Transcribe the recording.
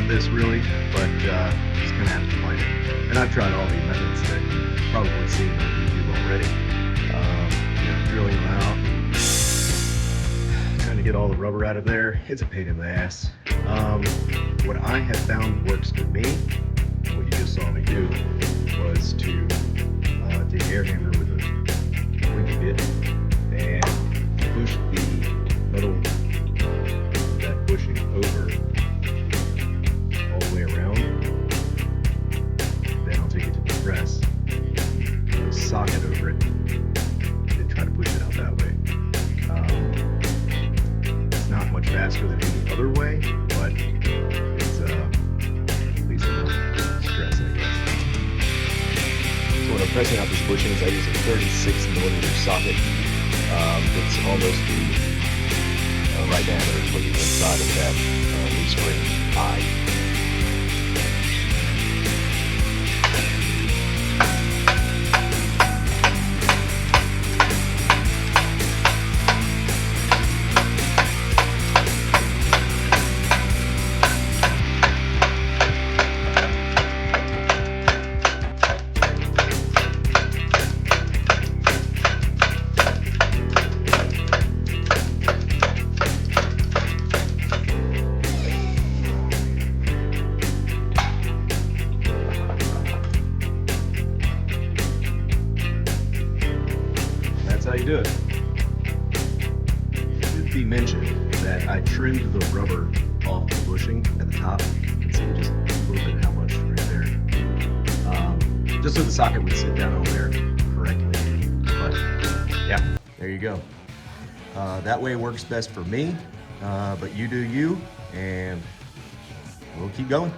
this really, but just gonna have to fight it. And I've tried all the methods that you've probably seen on YouTube already. Drilling them out, trying to get all the rubber out of there. It's a pain in the ass. What I have found works for me, what you just saw me do, was to take an air hammer with a winch bit and push the metal, that bushing over all the way around. Then I'll take it to the press, put a socket over it, and try to push it out that way. It's not much faster than any other way, but it's at least enough stress, I guess. So when I'm pressing out these bushings, I use a 36mm socket. It's almost the right diameter for the inside of that leaf spring eye. How you do it. It should be mentioned that I trimmed the rubber off the bushing at the top. You can see just a little bit how much right there. Just so the socket would sit down over there correctly. But yeah, there you go. That way works best for me, but you do you, and we'll keep going.